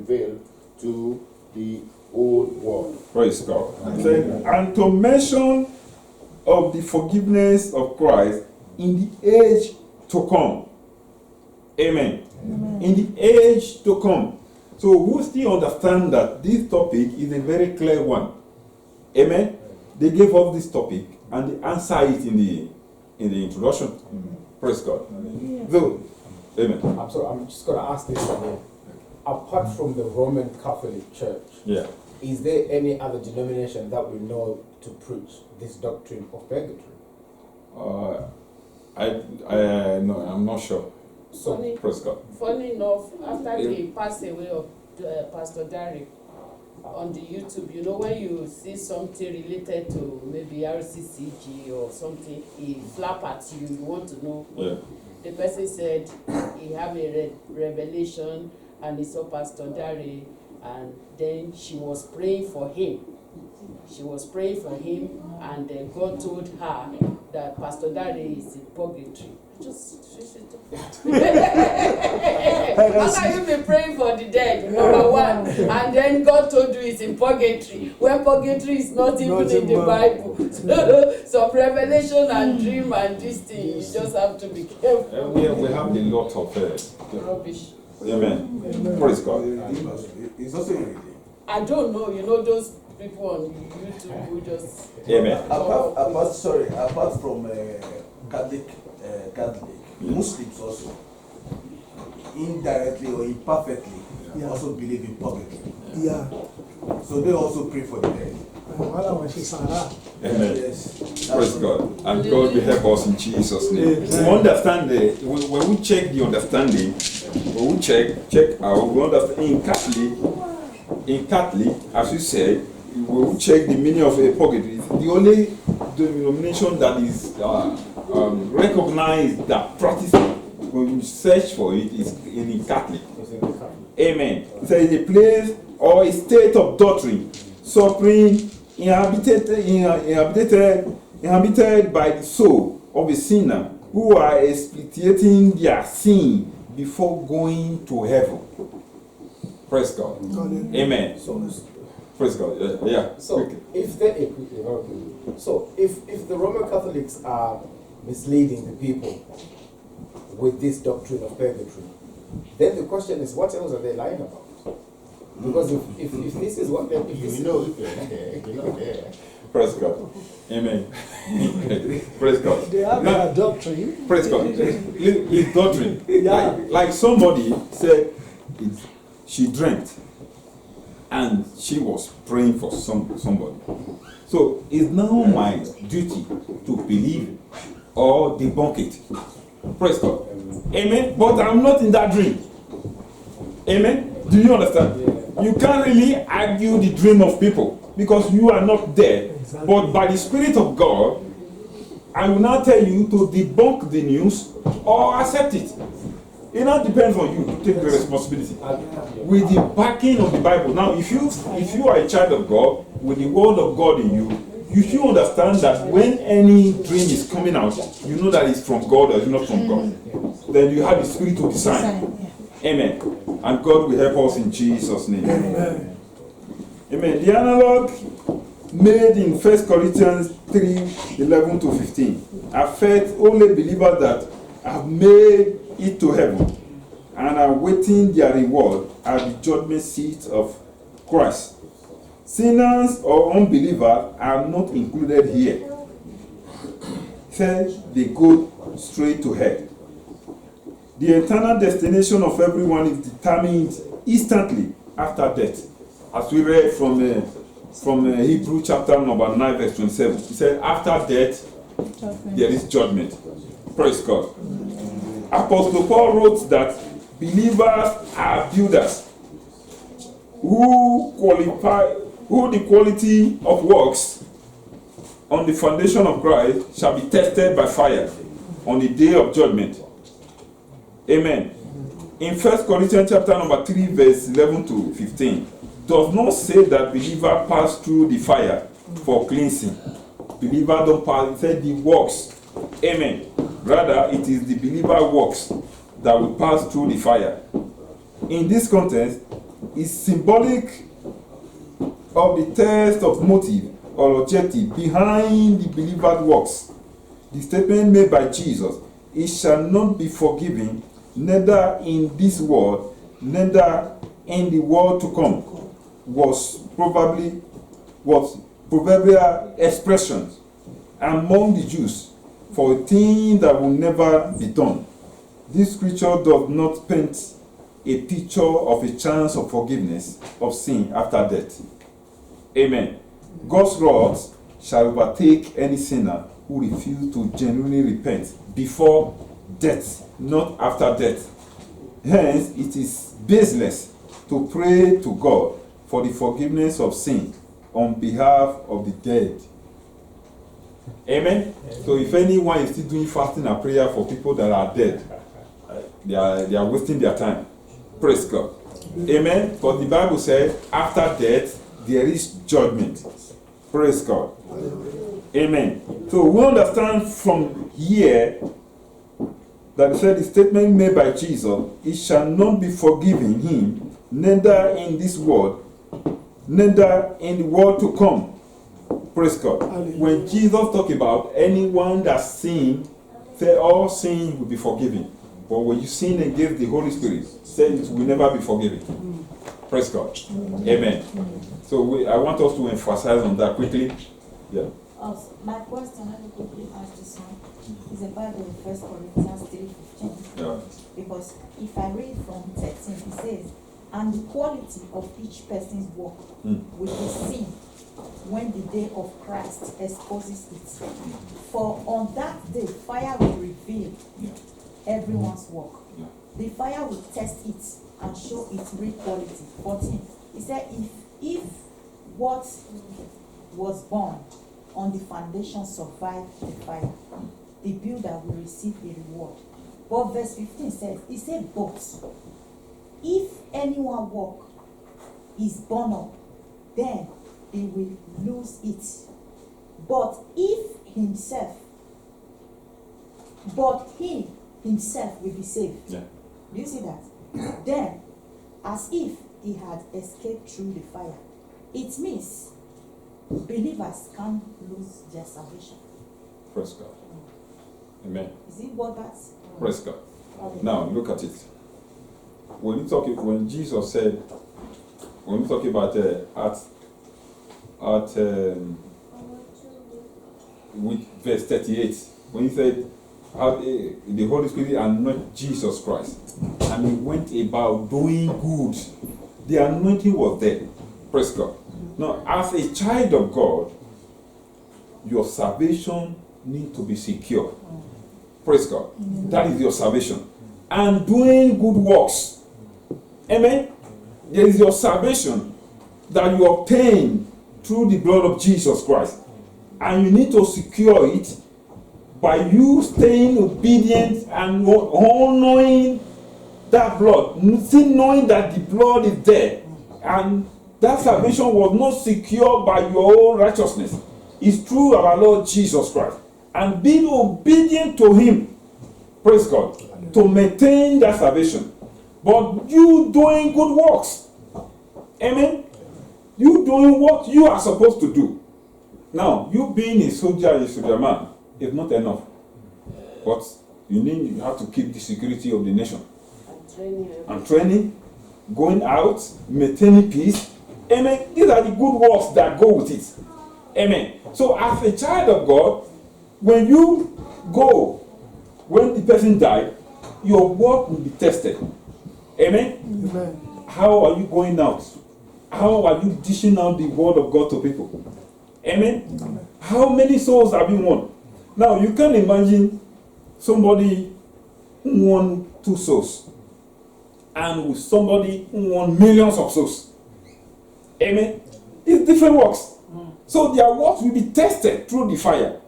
prevail to the old world. Praise God. And to mention of the forgiveness of Christ in the age to come. Amen. Amen. In the age to come. So we still understand that this topic is a very clear one. Amen. They gave us this topic and they answer it in the introduction. Praise God. So, amen. I'm sorry, I'm just going to ask this again. Apart from the Roman Catholic Church, is there any other denomination that we know to preach this doctrine of purgatory? No, I'm not sure. So, praise God. Funny enough, after the pass away of Pastor Derek on the YouTube, you know, when you see something related to maybe RCCG or something, he flap at you, you want to know. Yeah. The person said he have a revelation and he saw Pastor Derek, and then she was praying for him. She was praying for him, and then God told her that Pastor Derek is in purgatory. How can you be praying for the dead, number one, and then God told you it's in purgatory, when purgatory is not even in the Bible? So revelation and dream and this thing, you just have to be careful. We have a lot of rubbish. Amen. Praise God. It's also reading. I don't know, you know those people on YouTube who just... Amen. Apart from Catholic, Muslims also, indirectly or imperfectly, also believe in purgatory. Yeah. So they also pray for the dead. Amen. Yes. Praise God. And God will help us in Jesus' name. We understand when we check the understanding, when we check out, we understand in Catholic, as you said, when we check the meaning of a purgatory, the only denomination that is recognized that practice, when you search for it, is in Catholic. Amen. So it's a place or a state of doctrine, suffering, inhabited by the soul of a sinner who are expiating their sin before going to heaven. Praise God. Amen. Praise God. Yeah. So if the Roman Catholics are misleading the people with this doctrine of purgatory, then the question is, what else are they lying about? Because if this is what they're... Praise God. Amen. Praise God. They have their doctrine. Praise God. It's doctrine. Yeah. Like somebody said, she dreamt and she was praying for somebody. So it's now my duty to believe or debunk it. Praise God. Amen. But I'm not in that dream. Amen. Do you understand? You can't really argue the dream of people because you are not there. Exactly. But by the Spirit of God, I will now tell you to debunk the news or accept it. It now depends on you to take the responsibility with the backing of the Bible. Now, if you are a child of God with the Word of God in you, you should understand that when any dream is coming out, you know that it's from God or it's not from God. Then you have the Spirit to discern. Amen. And God will help us in Jesus' name. Amen. Amen. The analog made in 1 Corinthians 3:11-15 affect only believers that have made it to heaven and are waiting their reward at the judgment seat of Christ. Sinners or unbelievers are not included here. Said they go straight to hell. The eternal destination of everyone is determined instantly after death. As we read from Hebrew chapter number 9 verse 27. He said, after death, there is judgment. Praise God. Apostle Paul wrote that believers are builders who the quality of works on the foundation of Christ shall be tested by fire on the day of judgment. Amen. In 1 Corinthians chapter number 3 verse 11-15 does not say that believer pass through the fire for cleansing. Believer don't pass, it said the works. Amen. Rather, it is the believer works that will pass through the fire. In this context, is symbolic of the test of motive or objective behind the believer's works. The statement made by Jesus, "It shall not be forgiven, neither in this world, neither in the world to come," was proverbial expressions among the Jews for a thing that will never be done. This scripture does not paint a picture of a chance of forgiveness of sin after death. Amen. God's wrath shall overtake any sinner who refuses to genuinely repent before death, not after death. Hence, it is baseless to pray to God for the forgiveness of sin on behalf of the dead. Amen. So if anyone is still doing fasting and prayer for people that are dead, they are wasting their time. Praise God. Amen. Because the Bible says after death there is judgment. Praise God. Amen. So we understand from here that it said the statement made by Jesus, "It shall not be forgiven him, neither in this world, neither in the world to come." Praise God. When Jesus talked about anyone that sinned, said all sin will be forgiven. But when you sin against the Holy Spirit, said it will never be forgiven. Praise God. Amen. So I want us to emphasize on that quickly. Yeah. My question, let me quickly ask this one, is about the 1 Corinthians 3:15. Yeah. Because if I read from 13, it says, "And the quality of each person's work will be seen when the day of Christ exposes it. For on that day, fire will reveal everyone's work. Yeah. The fire will test it and show its real quality." 14. He said, if what was born on the foundation survived the fire, the builder will receive a reward. But verse 15 says, he said, "But if anyone's work is burned up, then he will lose it. But he himself will be saved." Yeah. Do you see that? Then, as if he had escaped through the fire. It means believers can't lose their salvation. Praise God. Amen. Is it what that's? Praise God. Now look at it. When Jesus said, when we talk about with verse 38, when he said the Holy Spirit anointed Jesus Christ, and he went about doing good, the anointing was there. Praise God. Now, as a child of God, your salvation needs to be secure. Praise God. That is your salvation. And doing good works. Amen. There is your salvation that you obtain through the blood of Jesus Christ. And you need to secure it by you staying obedient and honoring that blood. Still knowing that the blood is there. And that salvation was not secured by your own righteousness. It's through our Lord Jesus Christ. And being obedient to Him, praise God, to maintain that salvation. But you doing good works. Amen? You doing what you are supposed to do. Now, you being a soldier man is not enough. But you have to keep the security of the nation. And training, going out, maintaining peace. Amen. These are the good works that go with it. Amen. So as a child of God, when you go, when the person died, your work will be tested. Amen. Amen. How are you going out? How are you dishing out the word of God to people? Amen. Amen. How many souls have you won? Now you can imagine somebody who won 2 souls, and with somebody who won millions of souls. Amen. It's different works. So their works will be tested through the fire.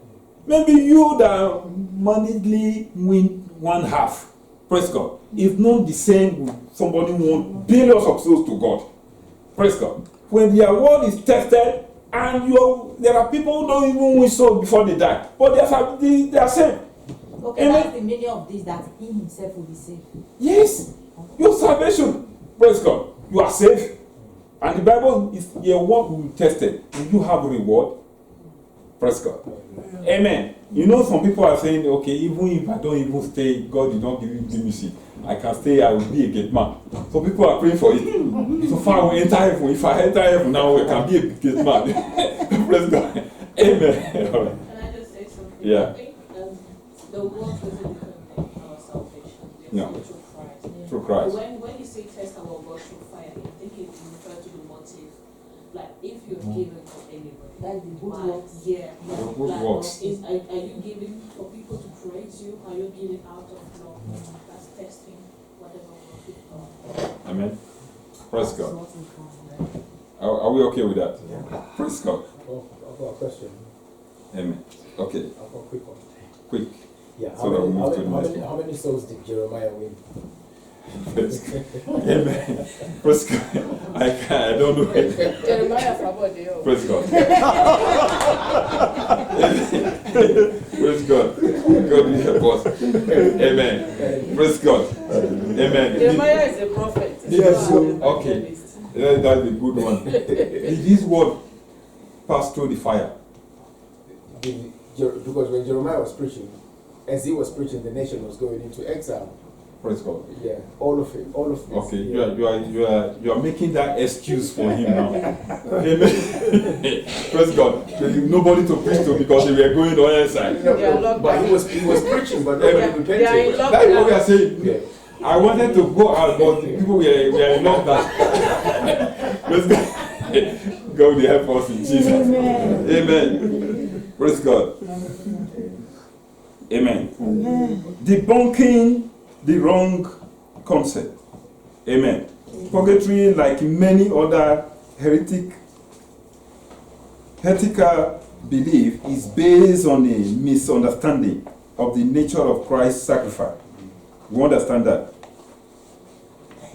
Maybe you that managedly win 1/2. Praise God. It's not the same with somebody who won billions of souls to God. Praise God. When their word is tested, and there are people who don't even win souls before they die, but they are saved. Okay, Amen. that's the meaning of this, that he himself will be saved. Yes. Your salvation. Praise God. you are safe. And the Bible is your work will be tested. Will you have a reward? Praise God. Amen. You know, some people are saying, okay, even if I don't even stay, God did not give me seat. I can stay, I will be a gate man. So people are praying for it. So far I will enter heaven. If I enter heaven now, I can be a gate man. Praise God. Amen. All right. Can I just say something? Yeah. I think the work is a different thing, our salvation. Yeah. Through Christ. Through Christ. When you say test our God through fire, I think it refers to the motive. Like if you're giving for anybody. That's the good why- works. Yeah. The good Like, works. Are you giving for people to praise you? Are you giving out of love? That's testing whatever work you've done. Amen. Praise God. Are we okay with that? Praise God. Oh, I've got a question. Amen. Okay. I've got a quick one. Quick. Yeah, So that we move to the next one. how many souls did Jeremiah win? Praise God. Amen. Praise God. I don't know. Jeremiah Fabode. Praise God. Praise God. God will help us. Amen. Praise God. Amen. Jeremiah is a prophet. Yes, Not an okay. evangelist. That's a good one. Did this word pass through the fire? Because when Jeremiah was preaching, as he was preaching, the nation was going into exile. Praise God. Yeah, all of it. Okay, Yeah. you are making that excuse for him now. Amen. Praise God. There is nobody to preach to because they were going on inside. No, They are locked but down. he was preaching, but nobody They are in repented. lockdown. That's what we are saying. Yeah. I wanted to go out, but the people were in lockdown. Praise God. God will help us in Jesus. Amen. Praise God. Amen. Debunking the wrong concept. Amen. Purgatory, like many other heretical belief, is based on a misunderstanding of the nature of Christ's sacrifice. We understand that.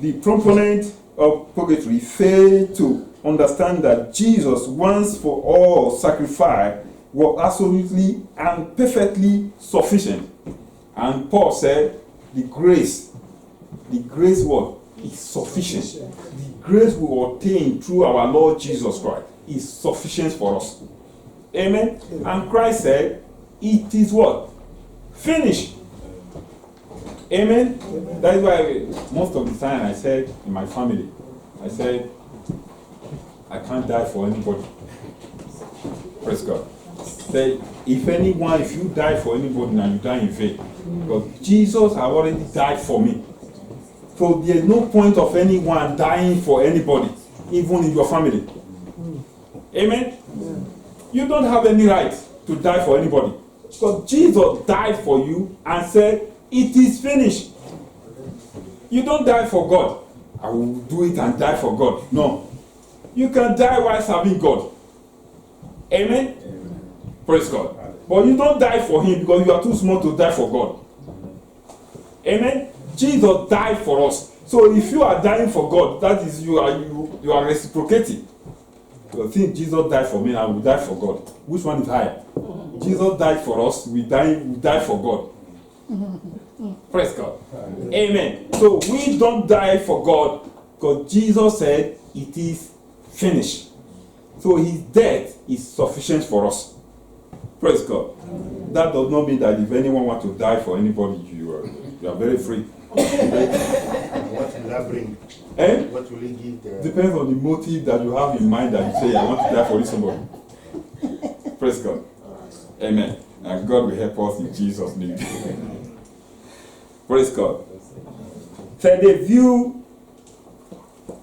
The proponent of purgatory fail to understand that Jesus once for all sacrifice was absolutely and perfectly sufficient. And Paul said, the grace what? Is sufficient. The grace we obtain through our Lord Jesus Christ is sufficient for us. Amen. And Christ said, it is what? Finished. Amen. That is why most of the time I said in my family, I said, I can't die for anybody. Praise God. Say, if you die for anybody, now you die in vain. Because Jesus has already died for me. So there's no point of anyone dying for anybody, even in your family. Amen. You don't have any right to die for anybody. Because Jesus died for you and said, it is finished. You don't die for God. I will do it and die for God. No. You can die while serving God. Amen? Praise God. But you don't die for him because you are too small to die for God. Amen? Jesus died for us. So if you are dying for God, that is you are reciprocating. You think Jesus died for me and I will die for God. Which one is higher? Jesus died for us, we die for God. Praise God. Amen. So we don't die for God because Jesus said it is finished. So his death is sufficient for us. Praise God. That does not mean that if anyone wants to die for anybody, you are very free. What will that bring? Eh? What will it give there? Depends on the motive that you have in mind that you say, I want to die for this somebody. Praise God. Amen. And God will help us in Jesus' name. Praise God. So they view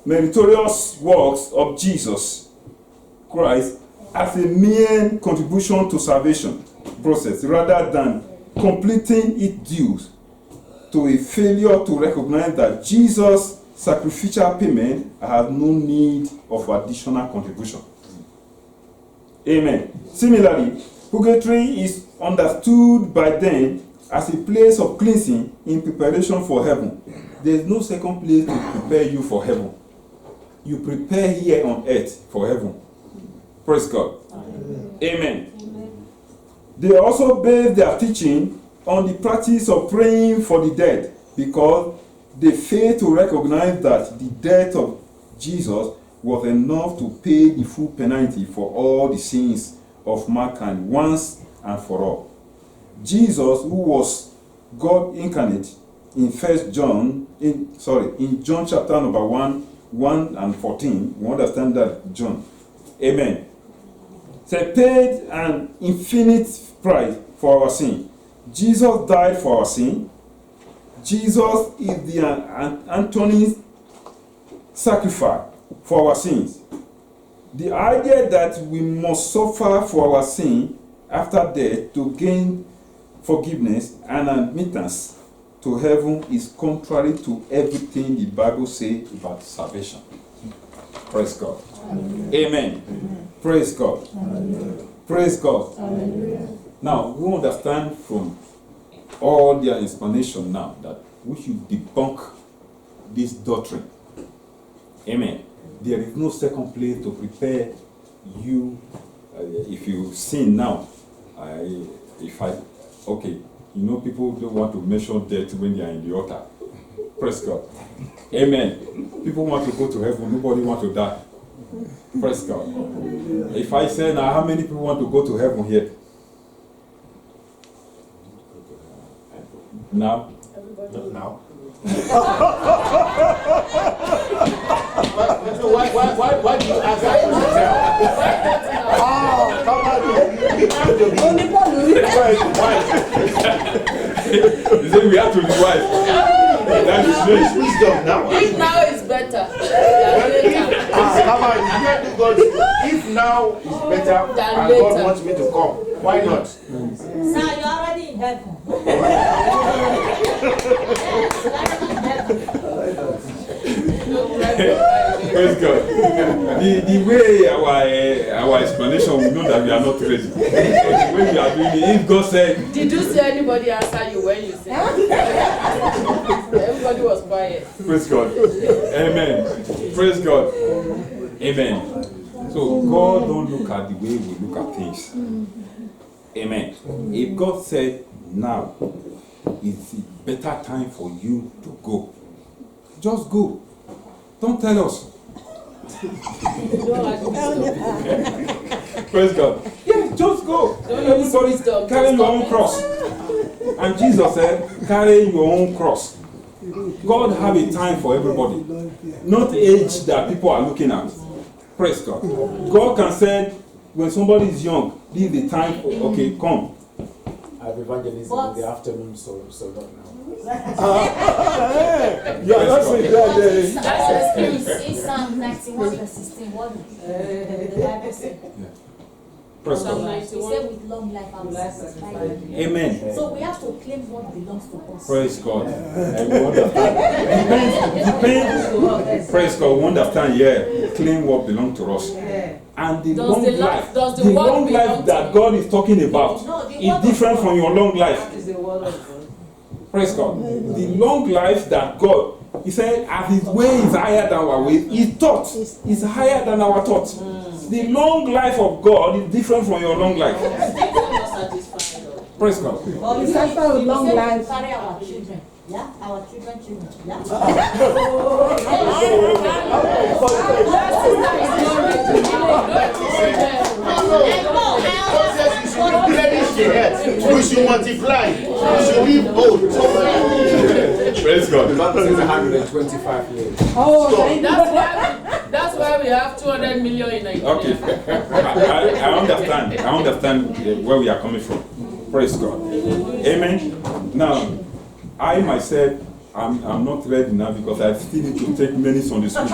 meritorious works of Jesus Christ as a mere contribution to salvation process rather than completing its dues, to a failure to recognize that Jesus' sacrificial payment has no need of additional contribution. Amen. Similarly, purgatory is understood by them as a place of cleansing in preparation for heaven. There is no second place to prepare you for heaven. You prepare here on earth for heaven. Praise God. Amen. They also base their teaching on the practice of praying for the dead because they fail to recognize that the death of Jesus was enough to pay the full penalty for all the sins of mankind once and for all. Jesus, who was God incarnate, in John chapter number 1 and 14, we understand that John. Amen. They paid an infinite price for our sin. Jesus died for our sin. Jesus is the atoning sacrifice for our sins. The idea that we must suffer for our sin after death to gain forgiveness and admittance to heaven is contrary to everything the Bible says about salvation. Praise God. Amen. Praise God. Praise God. Now, we understand from all their explanation now that we should debunk this doctrine. Amen. There is no second place to prepare you. If you sin now, people don't want to mention death when they are in the altar. Praise God. Amen. People want to go to heaven. Nobody wants to die. Praise God. If I say now, how many people want to go to heaven here? Now? Not now. Why do you ask that You say we have to be wise. That is strange. wisdom now? If now is better than later. If now is better Than and God later. wants me to come, why not? Sir, you're already in heaven. Praise God. The way our explanation, we know that we are not crazy. The way we are doing it, if God said, Did you see anybody answer you when you said? Everybody was quiet. praise God. Amen. Praise God. Amen. So God don't look at the way we look at things. Amen. If God said, now is the better time for you to go, just go. Don't tell us. Praise God. Yes, just go. Everybody carry your own cross. And Jesus said, carry your own cross. God have a time for everybody. Not age that people are looking at. Praise God. God can say, when somebody is young, this is the time, okay, come. I have evangelism in the afternoon, so not now. That's excuse. In Psalm 91 verse 16, what the Bible said? Praise Psalm God. He said, with long life I will satisfy you. Amen. So we have to claim what belongs to us. Praise God. And we understand. Depends. Praise God. We understand, yeah. Claim what belongs to us. And the Does long the life, life- does the the word long belong life to that you? God is talking about No, the is word different of from your long life. That is the word of God. Praise God. The long life that God, He said, as His way is higher than our way, His thought is higher than our thought. The long life of God is different from your long life. Still not satisfied. Though. Praise God. Well, It's after a long life. Carry our children. Yeah? Our children. Yeah? We should multiply. We should live old. Praise God. The Bible says 125 years. Oh, thank you. That's why we have 200 million in Nigeria. Okay. I understand. I understand where we are coming from. Praise God. Amen. Now, I myself, I'm not ready now because I still need to take many Sunday school.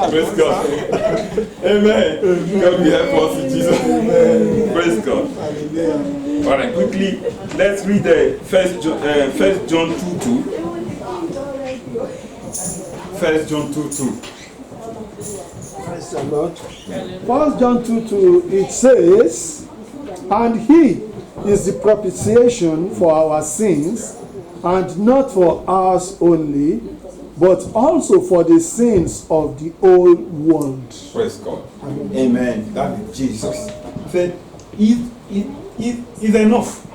Praise God. Amen. God will help us in Jesus. Praise God. All right, quickly, let's read the First John 2:2. 1 John 2:2. Praise the Lord. 1 John 2:2, it says, and He is the propitiation for our sins, and not for ours only, but also for the sins of the whole world. Praise God. Amen. That is Jesus. He said, it is enough.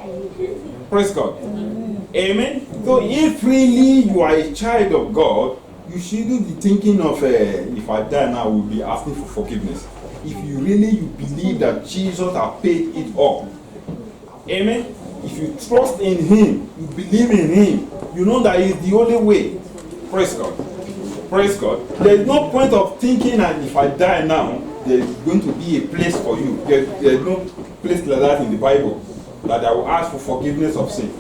Praise God. Amen. So if really you are a child of God, you shouldn't be thinking of if I die now, I will be asking for forgiveness. If you believe that Jesus has paid it all. Amen. If you trust in Him, you believe in Him, you know that He's the only way. Praise God. Praise God. There is no point of thinking that if I die now, there is going to be a place for you. There is no place like that in the Bible that I will ask for forgiveness of sin.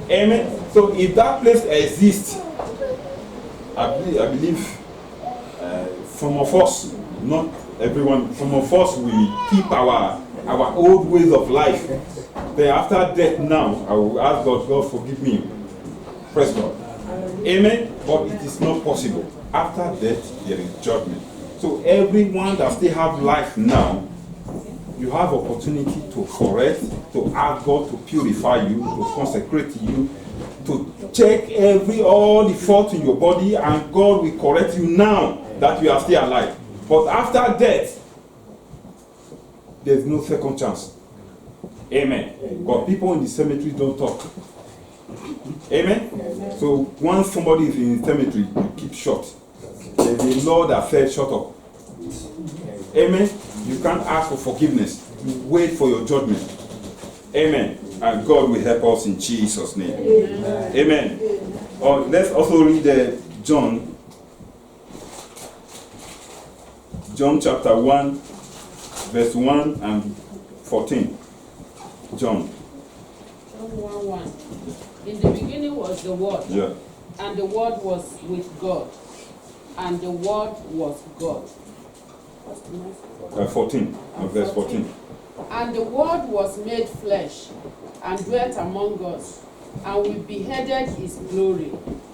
Amen. So if that place exists, I believe some of us, not everyone, some of us will keep our old ways of life. Then after death now, I will ask God forgive me. Praise God. Amen. But it is not possible. After death, there is judgment. So everyone that still have life now, you have opportunity to correct, to ask God to purify you, to consecrate you, to check all the faults in your body, and God will correct you now that you are still alive. But after death, there is no second chance. Amen. But people in the cemetery don't talk. Amen. So once somebody is in the cemetery, you keep short. There's a law that says shut up. Amen. You can't ask for forgiveness. You wait for your judgment. Amen. And God will help us in Jesus' name. Amen. Let's also read John chapter 1, verse 1 and 14. John 1:1. In the beginning was the Word, Yeah. and the Word was with God, and the Word was God. 14. Verse 14. And the Word was made flesh, and dwelt among us, and we beheld His glory,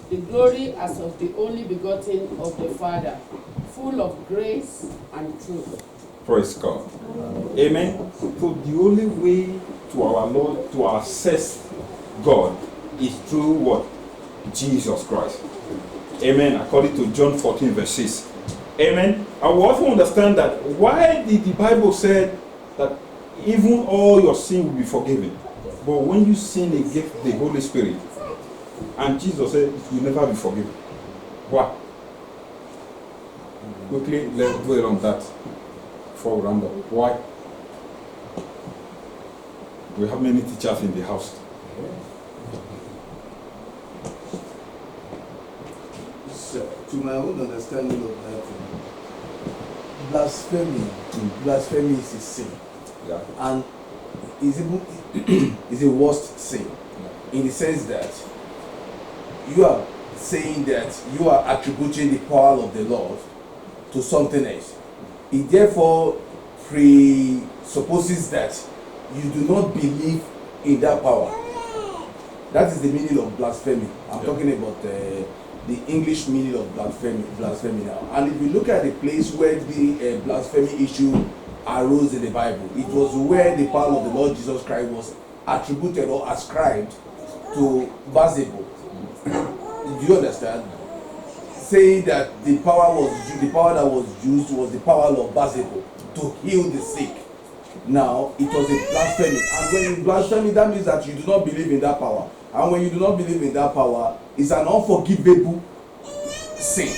the glory as of the only begotten of the Father, full of grace and truth. Praise God. Amen. So the only way to our Lord to access God is through what? Jesus Christ. Amen. According to John 14 verse 6. Amen. And we also understand that why did the Bible say that even all your sin will be forgiven. But when you sin against the Holy Spirit, and Jesus said it will never be forgiven. Why? Quickly, let's dwell on that before we round up. Why? We have many teachers in the house. So, to my own understanding of that, blasphemy is a sin. Yeah. And is a worst sin, in the sense that you are saying that you are attributing the power of the Lord to something else. It therefore presupposes that you do not believe in that power. That is the meaning of blasphemy. I'm talking about the English meaning of blasphemy now. And if you look at the place where the blasphemy issue arose in the Bible, it was where the power of the Lord Jesus Christ was attributed or ascribed to Beelzebub. Do you understand? Saying that the power that was used was the power of Beelzebub to heal the sick. Now it was a blasphemy, and when you blasphemy, that means that you do not believe in that power. And when you do not believe in that power, it's an unforgivable sin.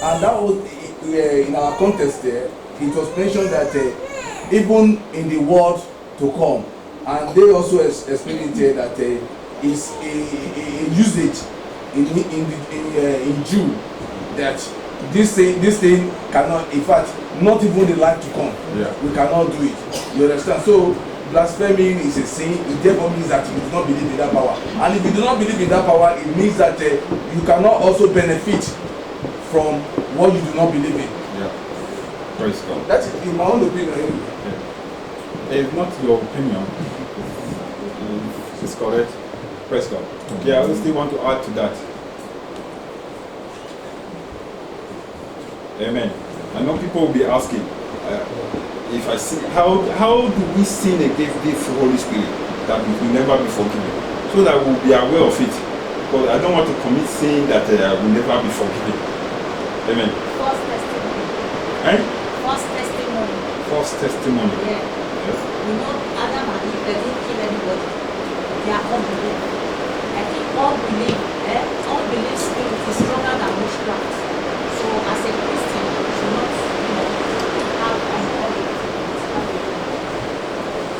And that was in our context there. It was mentioned that even in the world to come, and they also explained it here that is a usage in Jew that this thing cannot, in fact, not even the life to come. Yeah. We cannot do it. You understand? So blasphemy is a sin. It therefore means that you do not believe in that power. And if you do not believe in that power, it means that you cannot also benefit from what you do not believe in. Yeah. Praise God. That's in my own opinion anyway. Yeah. It's not your opinion. It's correct. Praise God. Yeah, I still want to add to that. Amen. I know people will be asking, if I sin, how do we sin against this Holy Spirit that we will never be forgiven? So that we'll be aware of it. Because I don't want to commit sin that will never be forgiven. Amen. False testimony. Eh? False testimony. False testimony. Yeah. Yes. You know, Adam and Eve, they didn't kill anybody. They are unbelievers. I think unbelief, unbelief spirit is stronger than witchcraft. So as a Christian, you should not, have unbelief.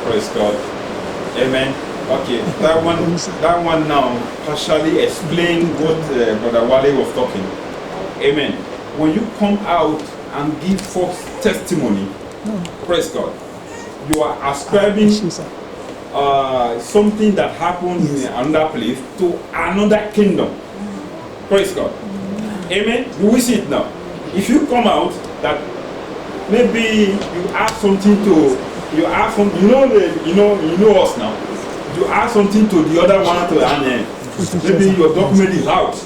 Praise God. Amen. Okay, that one now partially explain what Brother Wale was talking. Amen. When you come out and give false testimony, praise God, you are ascribing something that happened in another place to another kingdom. Praise God. Amen. Do we see it now? If you come out that maybe you add something to, you know us now. You add something to the other one to, and maybe your document is out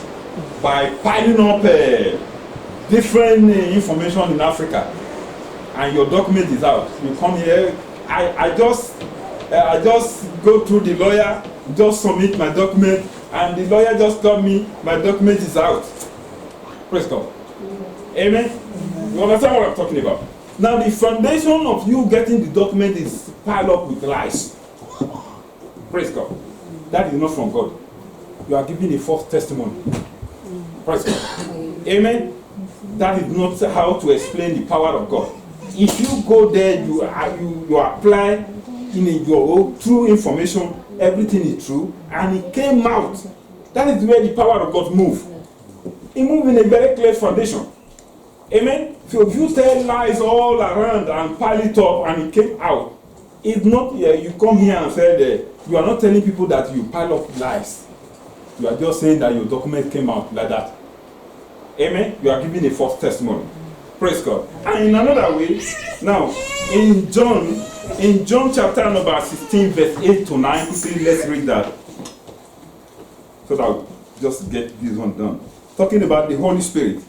by piling up different information in Africa, and your document is out. You come here. I just go to the lawyer, just submit my document, and the lawyer just told me my document is out. Praise God. Amen. You understand what I'm talking about? Now the foundation of you getting the document is piled up with lies. Praise God. That is not from God. You are giving a false testimony. Praise God. Amen. That is not how to explain the power of God. If you go there, you apply in your true information, everything is true, and it came out. That is where the power of God moves. It moves in a very clear foundation. Amen. So if you tell lies all around and pile it up and it came out, it's not you come here and say that you are not telling people that you pile up lies. You are just saying that your document came out like that. Amen. You are giving a false testimony. Praise God. And in another way, now in John chapter number 16, verse 8 to 9, quickly let's read that. So that I'll just get this one done. Talking about the Holy Spirit.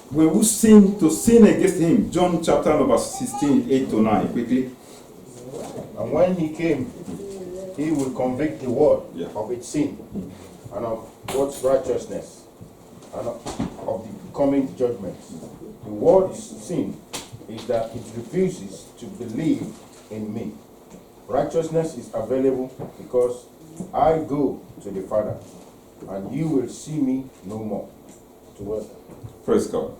When we sin against him, John chapter number 16, 8 to 9, quickly. And when he came, he will convict the world of its sin and of God's righteousness and of the coming judgment. The world's sin is that it refuses to believe in me. Righteousness is available because I go to the Father, and you will see me no more. To what? Praise God.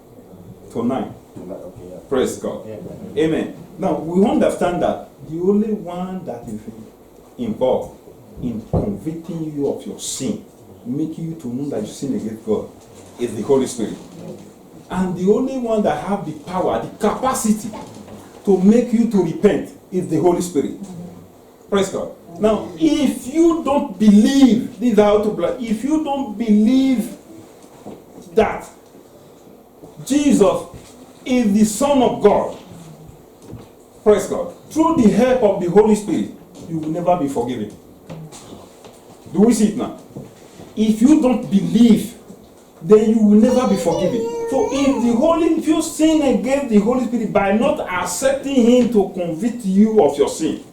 Tonight. Okay, yeah. Praise God. Yeah. Amen. Now we understand that the only one that is involved in convicting you of your sin, making you to know that you sin against God, is the Holy Spirit. And the only one that have the power, the capacity to make you to repent is the Holy Spirit. Praise God. Now, if you don't believe, this is how to believe, if you don't believe that Jesus is the Son of God, praise God, through the help of the Holy Spirit, you will never be forgiven. Do we see it now? If you don't believe, then you will never be forgiven. So if you sin against the Holy Spirit by not accepting him to convict you of your sin,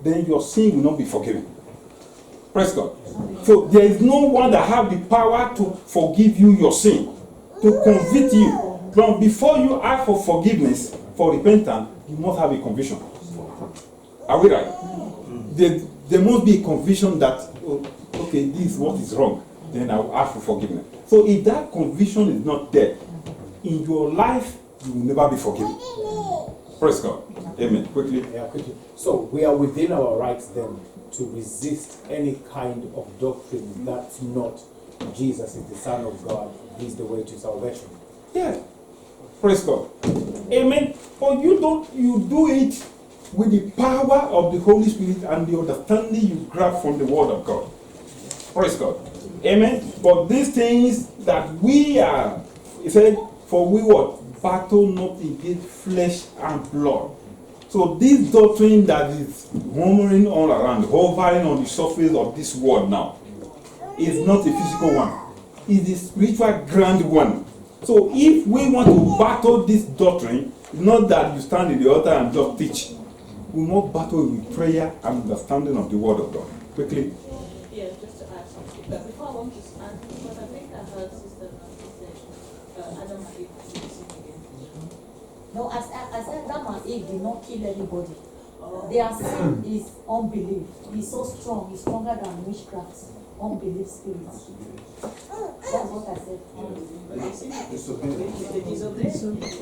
then your sin will not be forgiven. Praise God. So there is no one that has the power to forgive you your sin, to convict you. But before you ask for forgiveness, for repentance, you must have a conviction. Are we right? There must be a conviction that, okay, this is what is wrong. Then I will ask for forgiveness. So if that conviction is not there, in your life, you will never be forgiven. Praise God. Amen. Quickly. Yeah, quickly. So we are within our rights then to resist any kind of doctrine that's not Jesus is the Son of God, he's the way to salvation. Yeah. Praise God. Amen. But you do it with the power of the Holy Spirit and the understanding you grab from the Word of God. Praise God. Amen. But these things that we are, he said, for we what? Battle not against flesh and blood. So this doctrine that is murmuring all around, hovering on the surface of this world now, is not a physical one. It's a spiritual grand one. So if we want to battle this doctrine, it's not that you stand in the altar and just teach. We must battle with prayer and understanding of the Word of God. Quickly. Yeah, just to add something. But before I want to add, because I think I heard Sister Nancy say Adam and Eve didn't sin again. No, as Adam and Eve did not kill anybody. Their sin is unbelief. It's so strong. It's stronger than witchcraft. unbelief spirit. That's what I said.